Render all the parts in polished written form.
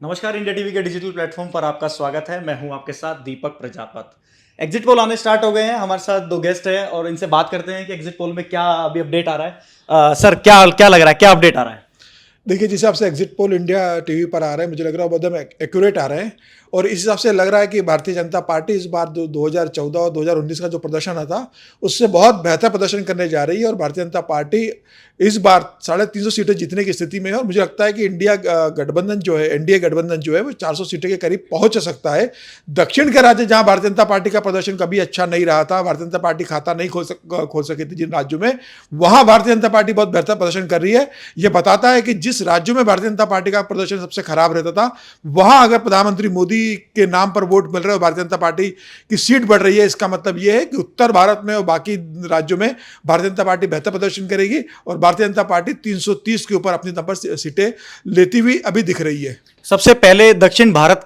नमस्कार, India TV के digital platform पर आपका स्वागत है। मैं हूं आपके साथ दीपक प्रजापत। एग्जिट पोल आने स्टार्ट हो गए हैं। हमारे साथ दो गेस्ट हैं और इनसे बात करते हैं कि एग्जिट पोल में क्या अभी अपडेट आ रहा है। सर, क्या क्या लग रहा है, क्या अपडेट आ रहा है? देखिए, जिस हिसाब से एग्जिट पोल इंडिया टीवी पर आ रहे हैं, मुझे लग रहा है वो एकदम एक्यूरेट आ रहे हैं। और इस हिसाब से लग रहा है कि भारतीय जनता पार्टी इस बार 2014 और 2019 का जो प्रदर्शन रहा था, उससे बहुत बेहतर प्रदर्शन करने जा रही है। और भारतीय जनता पार्टी इस बार 350 सीटें जीतने की स्थिति में है। और मुझे लगता है कि इंडिया गठबंधन जो है, एनडीए गठबंधन जो है, वो 400 सीटें के करीब पहुंच सकता है। दक्षिण के राज्य जहां भारतीय जनता पार्टी का प्रदर्शन कभी अच्छा नहीं रहा था, भारतीय जनता पार्टी खाता नहीं खोल सकी थी जिन राज्यों में, वहां भारतीय जनता पार्टी बहुत बेहतर प्रदर्शन कर रही है। यह बताता है कि जिस राज्यों में भारतीय जनता पार्टी का प्रदर्शन सबसे खराब रहता था, वहां अगर प्रधानमंत्री मोदी के नाम पर वोट मिल रहे हैं और भारतीय जनता पार्टी की सीट बढ़ रही है, इसका मतलब यह है कि उत्तर भारत में और बाकी राज्यों में भारतीय जनता पार्टी बेहतर प्रदर्शन करेगी। और भारतीय जनता पार्टी 330 के ऊपर अपनी नंबर सीटें लेती हुई अभी दिख रही है। सबसे पहले दक्षिण भारत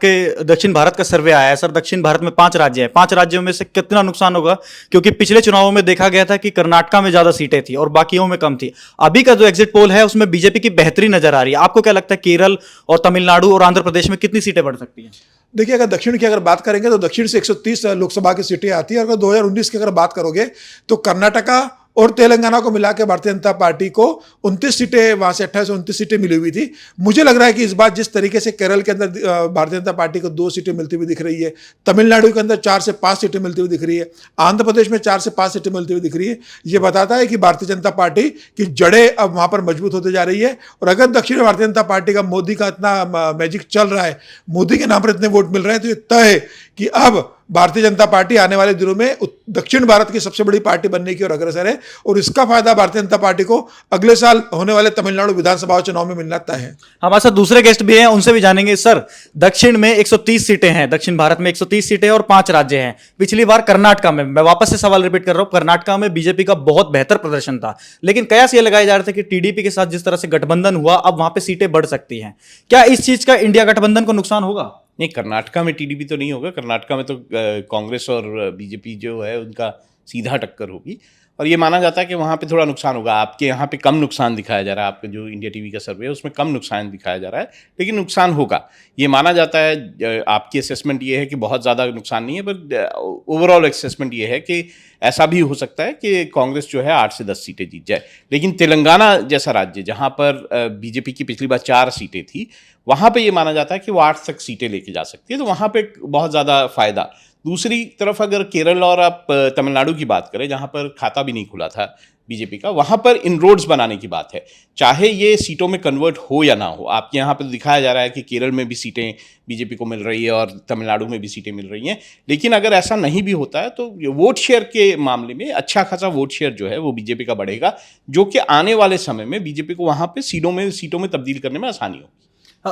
का सर्वे आया है। सर, दक्षिण भारत में 5 राज्य हैं। 5 राज्यों में से कितना नुकसान होगा? क्योंकि पिछले चुनावों में देखा गया था कि कर्नाटका में ज्यादा सीटें थी और बाकियों में कम थी। अभी का जो एग्जिट पोल है उसमें बीजेपी की बेहतरी नजर आ रही है। आपको क्या लगता है, केरल और तमिलनाडु और आंध्र प्रदेश में कितनी सीटें बढ़ सकती हैं? देखिए, अगर दक्षिण की अगर बात करेंगे तो दक्षिण से 130 लोकसभा की सीटें आती है। और अगर 2019 की अगर बात करोगे तो कर्नाटका और तेलंगाना को मिला के भारतीय जनता पार्टी को 29 सीटें, वहां से 28 29 सीटें मिली हुई थी। मुझे लग रहा है कि इस बार जिस तरीके से केरल के अंदर भारतीय जनता पार्टी को 2 सीटें मिलती हुई दिख रही है, तमिलनाडु के अंदर 4 से 5 सीटें मिलती हुई दिख रही है, आंध्र प्रदेश में 4 से 5 सीटें मिलती हुई दिख रही है, ये बताता है कि भारतीय जनता पार्टी की जड़ें अब वहां पर मजबूत होती जा रही है। और अगर दक्षिण भारतीय जनता पार्टी का मोदी का इतना मैजिक चल रहा है, मोदी के नाम पर इतने वोट मिल रहे हैं, तो ये तय है कि अब भारतीय जनता पार्टी आने वाले दिनों में दक्षिण भारत की सबसे बड़ी पार्टी बनने की ओर अग्रसर है। और इसका फायदा भारतीय जनता पार्टी को अगले साल होने वाले तमिलनाडु विधानसभा चुनाव में मिलना तय है। हमारे साथ दूसरे गेस्ट भी हैं, उनसे भी जानेंगे। सर, दक्षिण में 130 सीटें हैं, दक्षिण भारत में 130 सीटें और 5 राज्य हैं। पिछली बार कर्नाटका में, मैं वापस से सवाल रिपीट कर रहा हूं, कर्नाटका में बीजेपी का बहुत बेहतर प्रदर्शन था, लेकिन कयास ये लगाए जा रहे थे कि टीडीपी के साथ जिस तरह से गठबंधन हुआ, अब वहां पे सीटें बढ़ सकती हैं। क्या इस चीज का इंडिया गठबंधन को नुकसान होगा? नहीं, कर्नाटका में टीडीपी तो नहीं होगा। कर्नाटका में तो कांग्रेस और बीजेपी जो है उनका सीधा टक्कर होगी। और ये माना जाता है कि वहाँ पे थोड़ा नुकसान होगा। आपके यहाँ पे कम नुकसान दिखाया जा रहा है, आपका जो इंडिया टीवी का सर्वे है उसमें कम नुकसान दिखाया जा रहा है, लेकिन नुकसान होगा ये माना जाता है। आपकी असेसमेंट ये है कि बहुत ज़्यादा नुकसान नहीं है, पर ओवरऑल असेसमेंट ये है कि ऐसा भी हो सकता है कि कांग्रेस जो है 8 से 10 सीटें जीत जाए। लेकिन तेलंगाना जैसा राज्य जहाँ पर बीजेपी की पिछली बार 4 सीटें थी, वहाँ पे ये माना जाता है कि वो 8 तक सीटें लेके जा सकती है, तो वहाँ पे बहुत ज़्यादा फायदा। दूसरी तरफ अगर केरल और आप तमिलनाडु की बात करें, जहाँ पर खाता भी नहीं खुला था बीजेपी का, वहाँ पर इनरोड्स बनाने की बात है। चाहे ये सीटों में कन्वर्ट हो या ना हो, आपके यहाँ पर तो दिखाया जा रहा है कि केरल में भी सीटें बीजेपी को मिल रही है और तमिलनाडु में भी सीटें मिल रही हैं। लेकिन अगर ऐसा नहीं भी होता है तो वोट शेयर के मामले में अच्छा खासा वोट शेयर जो है वो बीजेपी का बढ़ेगा, जो कि आने वाले समय में बीजेपी को वहाँ पर सीटों में तब्दील करने में आसानी होगी।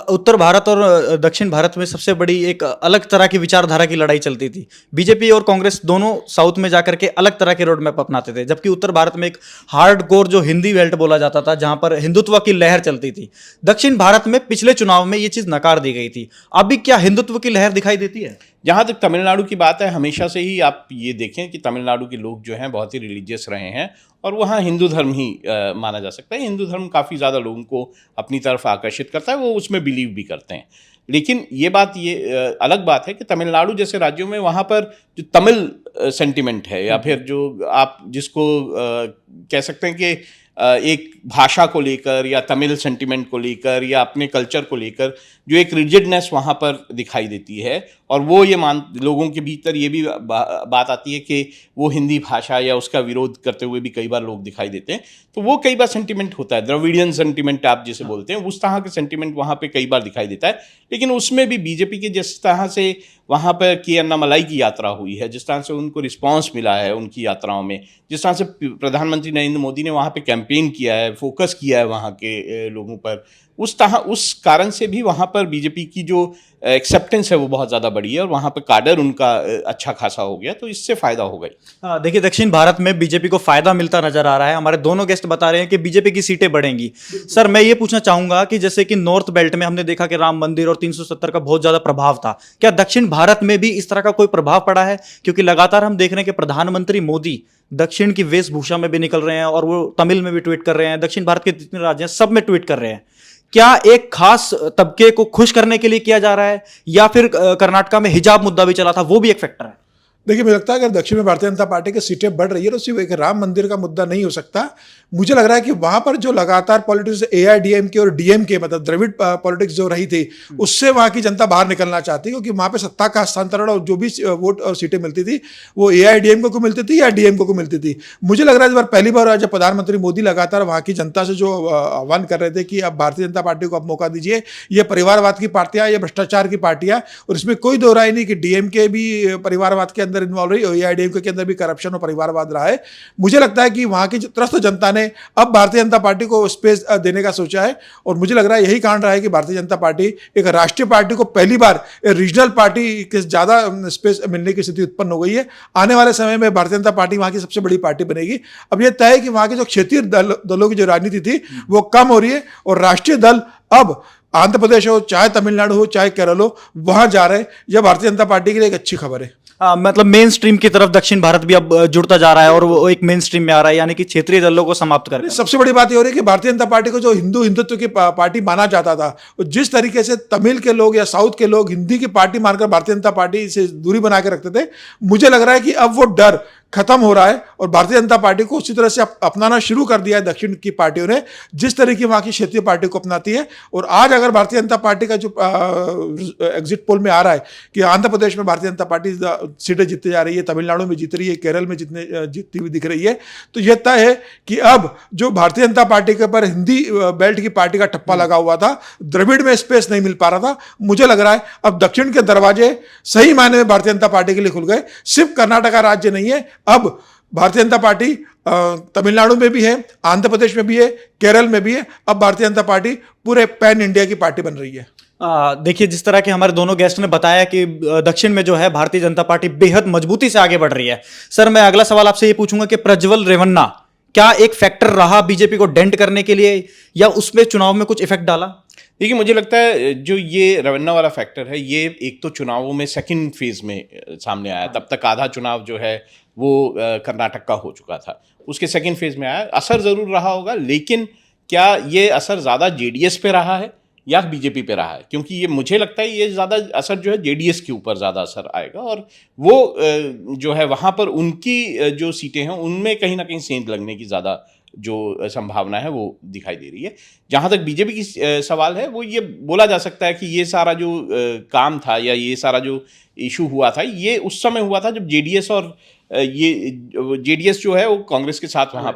उत्तर भारत और दक्षिण भारत में सबसे बड़ी एक अलग तरह की विचारधारा की लड़ाई चलती थी। बीजेपी और कांग्रेस दोनों साउथ में जाकर के अलग तरह के रोड मैप अपनाते थे, जबकि उत्तर भारत में एक हार्डकोर जो हिंदी बेल्ट बोला जाता था, जहां पर हिंदुत्व की लहर चलती थी। दक्षिण भारत में पिछले चुनाव में ये चीज नकार दी गई थी। अभी क्या हिंदुत्व की लहर दिखाई देती है? जहाँ तक तमिलनाडु की बात है, हमेशा से ही आप ये देखें कि तमिलनाडु के लोग जो हैं बहुत ही रिलीजियस रहे हैं और वहाँ हिंदू धर्म ही माना जा सकता है। हिंदू धर्म काफ़ी ज़्यादा लोगों को अपनी तरफ आकर्षित करता है, वो उसमें बिलीव भी करते हैं। लेकिन ये अलग बात है कि तमिलनाडु जैसे राज्यों में वहाँ पर जो तमिल सेंटिमेंट है, या फिर जो आप जिसको कह सकते हैं कि एक भाषा को लेकर या तमिल सेंटिमेंट को लेकर या अपने कल्चर को लेकर जो एक रिजिडनेस वहाँ पर दिखाई देती है, और वो लोगों के भीतर ये भी बात आती है कि वो हिंदी भाषा या उसका विरोध करते हुए भी कई बार लोग दिखाई देते हैं। तो वो कई बार सेंटिमेंट होता है, द्रविडियन सेंटिमेंट आप जिसे बोलते हैं, उस तरह के सेंटिमेंट वहाँ पे कई बार दिखाई देता है। लेकिन उसमें भी बीजेपी के जिस तरह से वहाँ पर के अन्नामलाई की यात्रा हुई है, जिस तरह से उनको रिस्पांस मिला है उनकी यात्राओं में, जिस तरह से प्रधानमंत्री नरेंद्र मोदी ने वहाँ पे कैंपेन किया है, फोकस किया है वहाँ के लोगों पर, उस कारण से भी वहाँ पर बीजेपी की जो एक्सेप्टेंस है वो बहुत ज़्यादा बढ़ी है और वहाँ पर काडर उनका अच्छा खासा हो गया, तो इससे फ़ायदा हो गई। देखिए, दक्षिण भारत में बीजेपी को फायदा मिलता नजर आ रहा है। हमारे दोनों गेस्ट बता रहे हैं कि बीजेपी की सीटें बढ़ेंगी। सर, मैं ये पूछना चाहूंगा कि जैसे कि नॉर्थ बेल्ट में हमने देखा कि राम मंदिर और 370 का बहुत ज्यादा प्रभाव था, क्या दक्षिण भारत में भी इस तरह का कोई प्रभाव पड़ा है? क्योंकि लगातार हम देख रहे हैं कि प्रधानमंत्री मोदी दक्षिण की वेशभूषा में भी निकल रहे हैं और वो तमिल में भी ट्वीट कर रहे हैं, दक्षिण भारत के जितने राज्य हैं सब में ट्वीट कर रहे हैं। क्या एक खास तबके को खुश करने के लिए किया जा रहा है, या फिर कर्नाटका में हिजाब मुद्दा भी चला था, वो भी एक फैक्टर है? देखिए, मुझे लगता है अगर दक्षिण में भारतीय जनता पार्टी की सीटें बढ़ रही है तो सिर्फ एक राम मंदिर का मुद्दा नहीं हो सकता। मुझे लग रहा है कि वहां पर जो लगातार पॉलिटिक्स एआईडीएमके और डीएमके मतलब द्रविड़ पॉलिटिक्स जो रही थी, उससे वहां की जनता बाहर निकलना चाहती है, क्योंकि वहां पे सत्ता का हस्तांतरण और जो भी वोट और सीटें मिलती थी वो एआईडीएमके को मिलती थी या डीएमके को मिलती थी। मुझे लग रहा है इस बार पहली बार जब प्रधानमंत्री मोदी लगातार वहां की जनता से जो आह्वान कर रहे थे कि अब भारतीय जनता पार्टी को अब मौका दीजिए, ये परिवारवाद की पार्टियां, ये भ्रष्टाचार की पार्टियां, और इसमें कोई दो राय नहीं कि डीएमके भी परिवारवाद के अंदर इन्वॉल्व रही और एआईडीएमके के अंदर भी करप्शन और परिवारवाद रहा है। मुझे लगता है कि वहां की त्रस्त जनता ने अब भारतीय जनता पार्टी को स्पेस देने का सोचा है, और मुझे लग रहा है यही कारण रहा है कि भारतीय जनता पार्टी एक राष्ट्रीय पार्टी को पहली बार रीजनल पार्टी के ज्यादा स्पेस मिलने की स्थिति उत्पन्न हो गई है। आने वाले समय में भारतीय जनता पार्टी वहां की सबसे बड़ी पार्टी बनेगी। अब यह तय है कि वहां के जो क्षेत्रीय दलों की जो राजनीति थी वो कम हो रही है, और राष्ट्रीय दल अब आंध्र प्रदेश हो, चाहे तमिलनाडु हो, चाहे केरल हो, वहां जा रहे हैं। यह भारतीय जनता पार्टी के लिए एक अच्छी खबर है। मतलब मेन स्ट्रीम की तरफ दक्षिण भारत भी अब जुड़ता जा रहा है और वो एक मेन स्ट्रीम में आ रहा है, यानी कि क्षेत्रीय दलों को समाप्त कर। सबसे बड़ी बात ये हो रही है कि भारतीय जनता पार्टी को जो हिंदुत्व की पार्टी माना जाता था, जिस तरीके से तमिल के लोग या साउथ के लोग हिंदी की पार्टी मानकर भारतीय जनता पार्टी से दूरी बना के रखते थे, मुझे लग रहा है कि अब वो डर खत्म हो रहा है और भारतीय जनता पार्टी को उसी तरह से अपनाना शुरू कर दिया है दक्षिण की पार्टियों ने, जिस तरह की वहां की क्षेत्रीय पार्टी को अपनाती है। और आज अगर भारतीय जनता पार्टी का जो एग्जिट पोल में आ रहा है कि आंध्र प्रदेश में भारतीय जनता पार्टी सीटें जीतती जा रही है, तमिलनाडु में जीत रही है, केरल में जीतती हुई दिख रही है, तो यह तय है कि अब जो भारतीय जनता पार्टी के ऊपर हिंदी बेल्ट की पार्टी का ठप्पा लगा हुआ था, द्रविड़ में स्पेस नहीं मिल पा रहा था, मुझे लग रहा है अब दक्षिण के दरवाजे सही मायने में भारतीय जनता पार्टी के लिए खुल गए। सिर्फ कर्नाटका राज्य नहीं है, अब भारतीय जनता पार्टी तमिलनाडु में भी है, आंध्र प्रदेश में भी है, केरल में भी है। अब भारतीय जनता पार्टी पूरे पैन इंडिया की पार्टी बन रही है। देखिए, जिस तरह के हमारे दोनों गेस्ट ने बताया कि दक्षिण में जो है भारतीय जनता पार्टी बेहद मजबूती से आगे बढ़ रही है। सर, मैं अगला सवाल आपसे ये पूछूंगा कि प्रज्वल रेवन्ना क्या एक फैक्टर रहा बीजेपी को डेंट करने के लिए, या उसमें चुनाव में कुछ इफेक्ट डाला? देखिए, मुझे लगता है जो ये रवन्ना वाला फैक्टर है, ये एक तो चुनावों में सेकंड फेज में सामने आया। तब तक आधा चुनाव जो है वो कर्नाटक का हो चुका था, उसके सेकंड फेज में आया। असर ज़रूर रहा होगा, लेकिन क्या ये असर ज़्यादा जेडीएस पे रहा है या बीजेपी पे रहा है? क्योंकि ये मुझे लगता है ये ज़्यादा असर जो है जेडीएस के ऊपर ज़्यादा असर आएगा, और वो जो है वहाँ पर उनकी जो सीटें हैं उनमें कहीं ना कहीं सेंध लगने की ज़्यादा जो संभावना है वो दिखाई दे रही है। जहाँ तक बीजेपी की सवाल है, वो ये बोला जा सकता है कि ये सारा जो काम था या ये सारा जो इशू हुआ था, ये उस समय हुआ था जब जेडीएस और ये जेडीएस जो है वो कांग्रेस के साथ वहाँ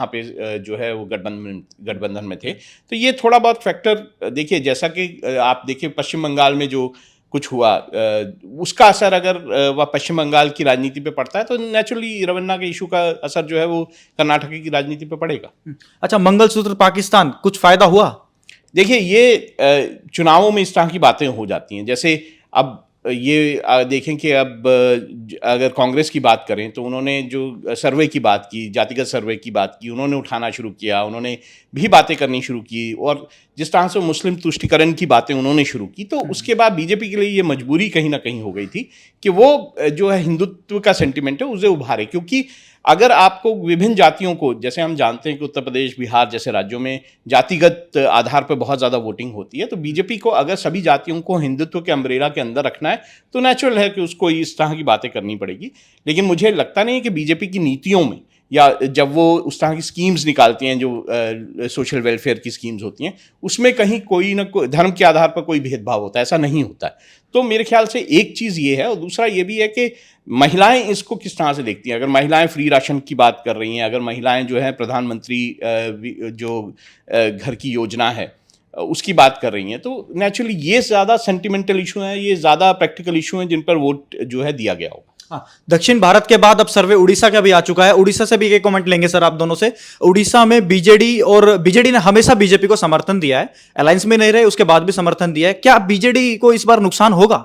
पे जो है वो गठबंधन में थे। तो ये थोड़ा बहुत फैक्टर देखिए, जैसा कि आप देखिए पश्चिम बंगाल में जो कुछ हुआ, उसका असर अगर वह पश्चिम बंगाल की राजनीति पे पड़ता है तो नेचुरली रवन्ना के इशू का असर जो है वो कर्नाटक की राजनीति पे पड़ेगा। अच्छा, मंगलसूत्र पाकिस्तान, कुछ फायदा हुआ? देखिए, ये चुनावों में इस तरह की बातें हो जाती हैं। जैसे अब ये देखें कि अब अगर कांग्रेस की बात करें तो उन्होंने जो सर्वे की बात की, जातिगत सर्वे की बात की, उन्होंने उठाना शुरू किया, उन्होंने भी बातें करनी शुरू की, और जिस तरह से मुस्लिम तुष्टिकरण की बातें उन्होंने शुरू की, तो उसके बाद बीजेपी के लिए ये मजबूरी कहीं ना कहीं हो गई थी कि वो जो है हिंदुत्व का सेंटिमेंट है उसे उभारे। क्योंकि अगर आपको विभिन्न जातियों को, जैसे हम जानते हैं कि उत्तर प्रदेश, बिहार जैसे राज्यों में जातिगत आधार पर बहुत ज़्यादा वोटिंग होती है, तो बीजेपी को अगर सभी जातियों को हिंदुत्व के अम्ब्रेला के अंदर रखना है तो नेचुरल है कि उसको इस तरह की बातें करनी पड़ेगी। लेकिन मुझे लगता नहीं है कि बीजेपी की नीतियों में, या जब वो उस तरह की स्कीम्स निकालती हैं जो सोशल वेलफेयर की स्कीम्स होती हैं, उसमें कहीं कोई ना कोई धर्म के आधार पर कोई भेदभाव होता है, ऐसा नहीं होता है। तो मेरे ख्याल से एक चीज़ ये है, और दूसरा ये भी है कि महिलाएं इसको किस तरह से देखती हैं। अगर महिलाएं फ्री राशन की बात कर रही हैं, अगर महिलाएं जो है प्रधानमंत्री जो घर की योजना है उसकी बात कर रही हैं, तो नेचुरली ये ज़्यादा सेंटिमेंटल इशू हैं, ये ज़्यादा प्रैक्टिकल इशू हैं जिन पर वोट जो है दिया गया होगा। हाँ, दक्षिण भारत के बाद अब सर्वे उड़ीसा का भी आ चुका है। उड़ीसा से भी एक कमेंट लेंगे सर आप दोनों से। उड़ीसा में बीजेडी ने हमेशा बीजेपी को समर्थन दिया है, अलायंस में नहीं रहे उसके बाद भी समर्थन दिया है। क्या बीजेडी को इस बार नुकसान होगा?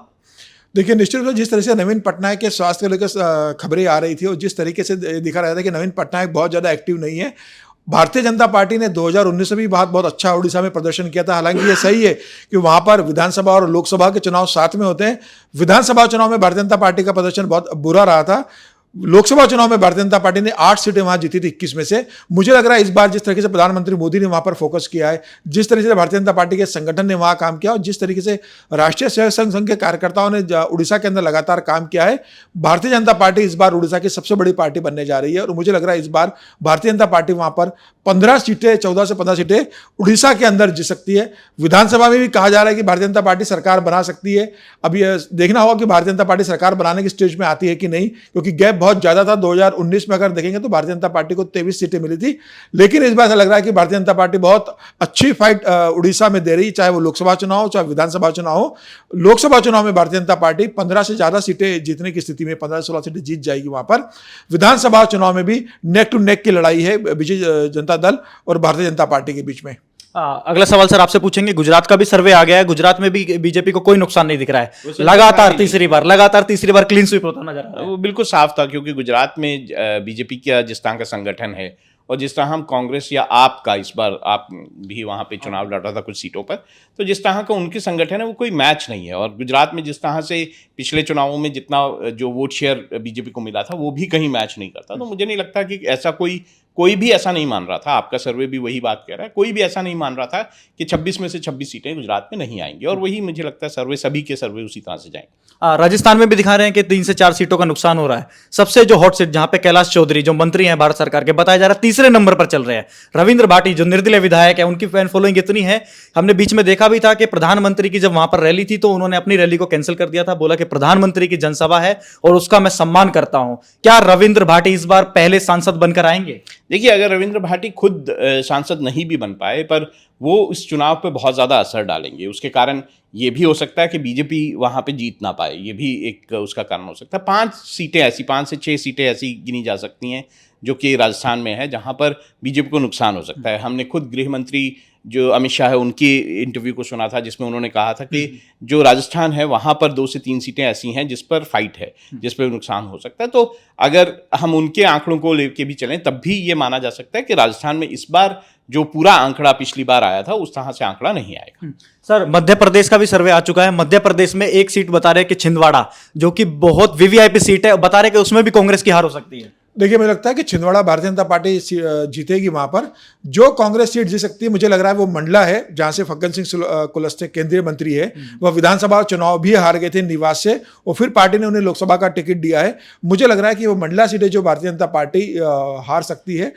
देखिए, निश्चित रूप से जिस तरह से नवीन पटनायक के स्वास्थ्य को लेकर खबरें आ रही थी और जिस तरीके से दिखा रहा था कि नवीन पटनायक बहुत ज़्यादा एक्टिव नहीं है, भारतीय जनता पार्टी ने 2019 में भी बहुत अच्छा उड़ीसा में प्रदर्शन किया था। हालांकि ये सही है कि वहां पर विधानसभा और लोकसभा के चुनाव साथ में होते हैं। विधानसभा चुनाव में भारतीय जनता पार्टी का प्रदर्शन बहुत बुरा रहा था। लोकसभा चुनाव में भारतीय जनता पार्टी ने 8 सीटें वहां जीती थी 21 में से। मुझे लग रहा है इस बार जिस तरीके से प्रधानमंत्री मोदी ने वहां पर फोकस किया है, जिस तरीके से भारतीय जनता पार्टी के संगठन ने वहां काम किया और जिस तरीके से राष्ट्रीय स्वयं संघ के कार्यकर्ताओं ने उड़ीसा के अंदर लगातार काम किया है, भारतीय जनता पार्टी इस बार उड़ीसा की सबसे बड़ी पार्टी बनने जा रही है। और मुझे लग रहा है इस बार भारतीय जनता पार्टी वहां पर 15 सीटें, 14 से 15 सीटें उड़ीसा के अंदर जीत सकती है। विधानसभा में भी कहा जा रहा है कि भारतीय जनता पार्टी सरकार बना सकती है। अब यह देखना होगा कि भारतीय जनता पार्टी सरकार बनाने की स्टेज में आती है कि नहीं, क्योंकि गैप बहुत ज्यादा था। 2019 में अगर देखेंगे तो भारतीय जनता पार्टी को 23 सीटें मिली थी, लेकिन इस बार ऐसा लग रहा है कि भारतीय जनता पार्टी बहुत अच्छी फाइट उड़ीसा में दे रही है, चाहे वो लोकसभा चुनाव हो चाहे विधानसभा चुनाव हो। लोकसभा चुनाव में भारतीय जनता पार्टी 15 से ज्यादा सीटें जीतने की स्थिति में 15 से 16 सीटें जीत जाएगी वहां पर। विधानसभा चुनाव में भी नेक टू नेक की लड़ाई है बीजेपी जनता दल और भारतीय जनता पार्टी के बीच में। अगला सवाल सर आपसे पूछेंगे, गुजरात का भी सर्वे आ गया है, गुजरात में भी बीजेपी को कोई नुकसान नहीं दिख रहा है, लगातार तीसरी बार क्लीन स्वीप होता नजर आ रहा है। वो बिल्कुल साफ था, क्योंकि गुजरात में बीजेपी का जिस तरह का संगठन है और जिस तरह हम कांग्रेस या आप का, इस बार आप भी वहाँ पे चुनाव लड़ रहा था कुछ सीटों पर, तो जिस तरह का उनके संगठन है वो कोई मैच नहीं है। और गुजरात में जिस तरह से पिछले चुनावों में जितना जो वोट शेयर बीजेपी को मिला था वो भी कहीं मैच नहीं करता। तो मुझे नहीं लगता कि ऐसा कोई भी ऐसा नहीं मान रहा था, आपका सर्वे भी वही बात कह रहा है, कोई भी ऐसा नहीं मान रहा था कि 26 में से 26 सीटें गुजरात में नहीं आएंगी। और वही मुझे लगता है सर्वे, सभी के सर्वे उसी तरह से जाएंगे। राजस्थान में भी दिखा रहे हैं कि 3 से 4 सीटों का नुकसान हो रहा है। सबसे जो हॉट सीट जहां पे कैलाश चौधरी जो मंत्री हैं भारत सरकार के, बताया जा रहा है तीसरे नंबर पर चल रहे हैं। रविंद्र भाटी जो निर्दलीय विधायक है, उनकी फैन फॉलोइंग इतनी है, हमने बीच में देखा भी था कि प्रधानमंत्री की जब वहां पर रैली थी तो उन्होंने अपनी रैली को कैंसिल कर दिया था, बोला कि प्रधानमंत्री की जनसभा है और उसका मैं सम्मान करता हूं। क्या रविंद्र भाटी इस बार पहले सांसद बनकर आएंगे? देखिए, अगर रविंद्र भाटी खुद सांसद नहीं भी बन पाए, पर वो इस चुनाव पे बहुत ज़्यादा असर डालेंगे। उसके कारण ये भी हो सकता है कि बीजेपी वहाँ पे जीत ना पाए, ये भी एक उसका कारण हो सकता है। 5 सीटें ऐसी, 5 से 6 सीटें ऐसी गिनी जा सकती हैं जो कि राजस्थान में है, जहाँ पर बीजेपी को नुकसान हो सकता है। हमने खुद गृह मंत्री जो अमित शाह है उनकी इंटरव्यू को सुना था, जिसमें उन्होंने कहा था कि जो राजस्थान है वहाँ पर 2 से 3 सीटें ऐसी हैं जिस पर फाइट है, जिस पर नुकसान हो सकता है। तो अगर हम उनके आंकड़ों को लेके भी चलें तब भी ये माना जा सकता है कि राजस्थान में इस बार जो पूरा आंकड़ा पिछली बार आया था उस तरह से आंकड़ा नहीं आएगा। सर, मध्य प्रदेश का भी सर्वे आ चुका है। मध्य प्रदेश में एक सीट बता रहे हैं कि छिंदवाड़ा, जो कि बहुत वीवीआईपी सीट है, बता रहे हैं कि उसमें भी कांग्रेस की हार हो सकती है। देखिए, मुझे लगता है कि छिंदवाड़ा भारतीय जनता पार्टी जीतेगी। वहां पर जो कांग्रेस सीट जीत सकती है मुझे लग रहा है वो मंडला है, जहां से फग्गन सिंह कुलस्ते केंद्रीय मंत्री है, वह विधानसभा चुनाव भी हार गए थे निवास से और फिर पार्टी ने उन्हें लोकसभा का टिकट दिया है। मुझे लग रहा है कि वो मंडला सीटें जो भारतीय जनता पार्टी हार सकती है।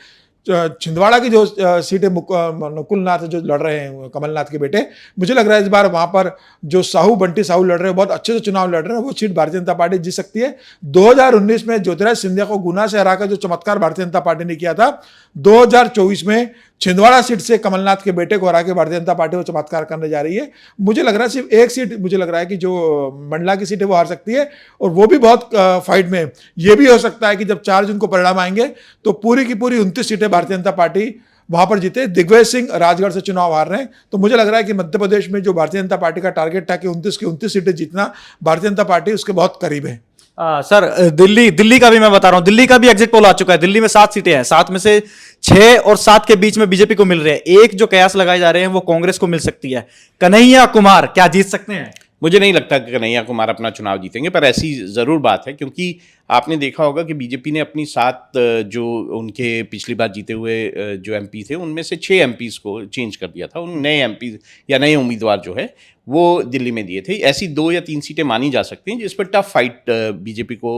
छिंदवाड़ा की जो सीटें नकुलनाथ जो लड़ रहे हैं, कमलनाथ के बेटे, मुझे लग रहा है इस बार वहां पर जो बंटी साहू लड़ रहे हैं, बहुत अच्छे से चुनाव लड़ रहे हैं, वो सीट भारतीय जनता पार्टी जीत सकती है। 2019 में ज्योतिराज सिंधिया को गुना से हराकर जो चमत्कार भारतीय जनता पार्टी ने किया था, 2024 में छिंदवाड़ा सीट से कमलनाथ के बेटे को हरा के भारतीय जनता पार्टी वो चमत्कार करने जा रही है। मुझे लग रहा है सिर्फ एक सीट, मुझे लग रहा है कि जो मंडला की सीट है वो हार सकती है, और वो भी बहुत फाइट में। ये भी हो सकता है कि जब 4 जून को परिणाम आएंगे तो पूरी की पूरी 29 सीटें भारतीय जनता पार्टी वहां पर जीते। दिग्विजय सिंह राजगढ़ से चुनाव हार रहे हैं, तो मुझे लग रहा है कि मध्य प्रदेश में जो भारतीय जनता पार्टी का टारगेट था कि 29 की 29 सीटें जीतना, भारतीय जनता पार्टी उसके बहुत करीब है। सर, दिल्ली का भी मैं बता रहा हूं, दिल्ली का भी एग्जिट पोल आ चुका है। दिल्ली में 7 सीटें हैं, 7 में से 6 और 7 के बीच में बीजेपी को मिल रहे हैं। एक जो कयास लगाए जा रहे हैं वो कांग्रेस को मिल सकती है। कन्हैया कुमार क्या जीत सकते हैं? मुझे नहीं लगता कि कन्हैया कुमार अपना चुनाव जीतेंगे, पर ऐसी ज़रूर बात है, क्योंकि आपने देखा होगा कि बीजेपी ने अपनी 7 जो उनके पिछली बार जीते हुए जो एमपी थे उनमें से 6 एमपीज़ को चेंज कर दिया था। उन नए एमपी या नए उम्मीदवार जो है वो दिल्ली में दिए थे। ऐसी 2 या 3 सीटें मानी जा सकती हैं जिस पर टफ फाइट बीजेपी को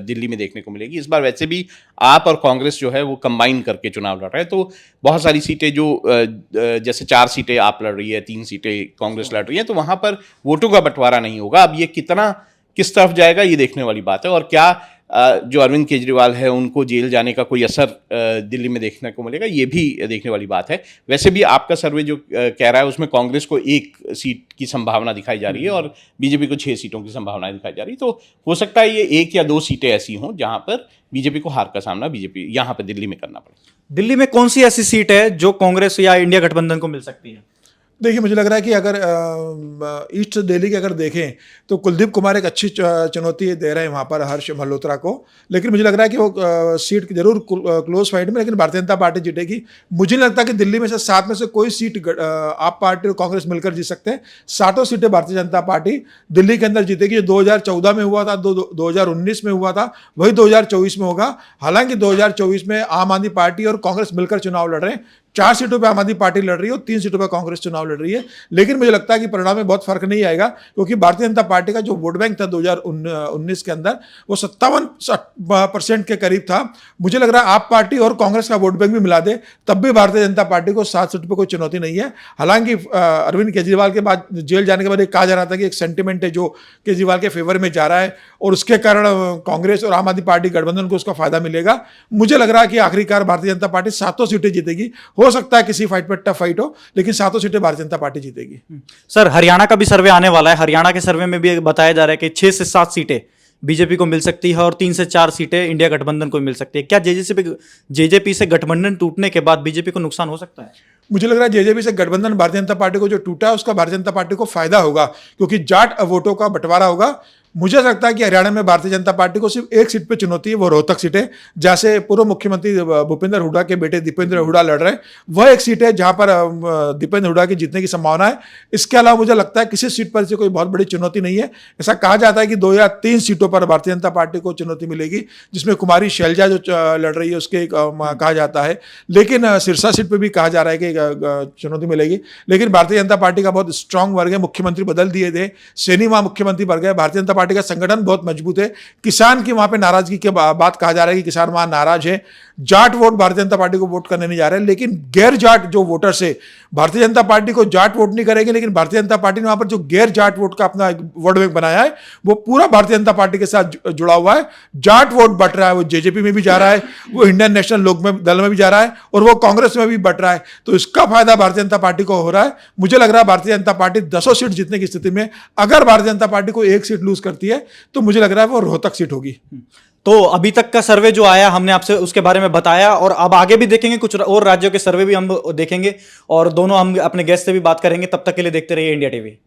दिल्ली में देखने को मिलेगी। इस बार वैसे भी आप और कांग्रेस जो है वो कंबाइन करके चुनाव लड़ रहे हैं, तो बहुत सारी सीटें जो जैसे 4 सीटें आप लड़ रही है, 3 सीटें कांग्रेस लड़ रही है, तो वहाँ पर वोटों का बंटवारा नहीं होगा। अब ये कितना किस तरफ जाएगा ये देखने वाली बात है, और क्या जो अरविंद केजरीवाल है उनको जेल जाने का कोई असर दिल्ली में देखने को मिलेगा, ये भी देखने वाली बात है। वैसे भी आपका सर्वे जो कह रहा है उसमें कांग्रेस को 1 सीट की संभावना दिखाई जा रही है और बीजेपी को 6 सीटों की संभावना दिखाई जा रही है। तो हो सकता है ये 1 या 2 सीटें ऐसी हों जहां पर बीजेपी को हार का सामना बीजेपी यहाँ पर दिल्ली में करना पड़े। दिल्ली में कौन सी ऐसी सीट है जो कांग्रेस या इंडिया गठबंधन को मिल सकती है? देखिए, मुझे लग रहा है कि अगर ईस्ट दिल्ली की अगर देखें तो कुलदीप कुमार एक अच्छी चुनौती दे रहे हैं वहाँ पर हर्ष मल्होत्रा को, लेकिन मुझे लग रहा है कि वो सीट जरूर क्लोज फाइट में, लेकिन भारतीय जनता पार्टी जीतेगी। मुझे नहीं लगता कि दिल्ली में से 7 में से कोई सीट आप पार्टी और कांग्रेस मिलकर जीत सकते हैं। 7 सीटें भारतीय जनता पार्टी दिल्ली के अंदर जीतेगी। जो 2014 में हुआ था, 2019 में हुआ था, वही 2024 में होगा। हालांकि 2024 में आम आदमी पार्टी और कांग्रेस मिलकर चुनाव लड़ रहे हैं। 4 सीटों पे आम आदमी पार्टी लड़ रही है और 3 सीटों पे कांग्रेस चुनाव लड़ रही है, लेकिन मुझे लगता है कि परिणाम में बहुत फर्क नहीं आएगा, क्योंकि भारतीय जनता पार्टी का जो वोट बैंक था 2019 के अंदर वो 57% के करीब था। मुझे लग रहा है आप पार्टी और कांग्रेस का वोट बैंक भी मिला दे तब भी भारतीय जनता पार्टी को 7 सीटों पर कोई चुनौती नहीं है। हालांकि अरविंद केजरीवाल के बाद जेल जाने के बाद कहा जा रहा था कि एक सेंटिमेंट है जो केजरीवाल के फेवर में जा रहा है और उसके कारण कांग्रेस और आम आदमी पार्टी गठबंधन को उसका फायदा मिलेगा। मुझे लग रहा है कि आखिरकार भारतीय जनता पार्टी 7 सीटें जीतेगी। हो सकता है किसी फाइट पर टफ फाइट हो, लेकिन 7 सीटें भारतीय जनता पार्टी जीतेगी। सर, हरियाणा का भी सर्वे आने वाला है। हरियाणा के सर्वे में भी बताया जा रहा है कि 6 से 7 सीटें बीजेपी को मिल सकती है और 3 से 4 सीटें इंडिया गठबंधन को मिल सकती है। क्या जेजेपी से गठबंधन टूटने के बाद बीजेपी को नुकसान हो सकता है? मुझे लग रहा है जेजेपी से गठबंधन भारतीय जनता पार्टी को जो टूटा है उसका भारतीय जनता पार्टी को फायदा होगा, क्योंकि जाट वोटों का बंटवारा होगा। मुझे लगता है कि हरियाणा में भारतीय जनता पार्टी को सिर्फ एक सीट पे चुनौती है, वो रोहतक सीट है, जैसे पूर्व मुख्यमंत्री भूपेंद्र हुड्डा के बेटे दीपेंद्र हुड्डा लड़ रहे हैं। वह एक सीट है जहां पर दीपेंद्र हुड्डा की जीतने की संभावना है। इसके अलावा मुझे लगता है किसी सीट पर से कोई बहुत बड़ी चुनौती नहीं है। ऐसा कहा जाता है कि 2 या 3 सीटों पर भारतीय जनता पार्टी को चुनौती मिलेगी, जिसमें कुमारी शैलजा जो लड़ रही है उसके कहा जाता है, लेकिन सिरसा सीट पर भी कहा जा रहा है कि चुनौती मिलेगी। लेकिन भारतीय जनता पार्टी का बहुत स्ट्रांग वर्ग है, मुख्यमंत्री बदल दिए थे, सैनी वहां मुख्यमंत्री बन गए। भारतीय जनता पार्टी का संगठन बहुत मजबूत है। किसान की वहां पे नाराजगी के बात कहा जा रहा है कि किसान वहां नाराज है। जाट वोट भारतीय जनता पार्टी को वोट करने नहीं जा रहे, लेकिन गैर जाट जो वोटर्स है, भारतीय जनता पार्टी को जाट वोट नहीं करेंगे, लेकिन भारतीय जनता पार्टी ने वहां पर जो गैर जाट वोट का अपना वोट बैंक बनाया है वो पूरा भारतीय जनता पार्टी के साथ जुड़ा हुआ है। जाट वोट बट रहा है, वो जेजेपी में भी जा रहा है, वो इंडियन नेशनल लोक दल में भी जा रहा है और वो कांग्रेस में भी बट रहा है। तो इसका फायदा भारतीय जनता पार्टी को हो रहा है। मुझे लग रहा है भारतीय जनता पार्टी 10 सीट जीतने की स्थिति में, अगर भारतीय जनता पार्टी को 1 सीट लूज करती है तो मुझे लग रहा है वो रोहतक सीट होगी। तो अभी तक का सर्वे जो आया हमने आपसे उसके बारे में बताया, और अब आगे भी देखेंगे, कुछ और राज्यों के सर्वे भी हम देखेंगे और दोनों हम अपने गेस्ट से भी बात करेंगे। तब तक के लिए देखते रहिए इंडिया टीवी।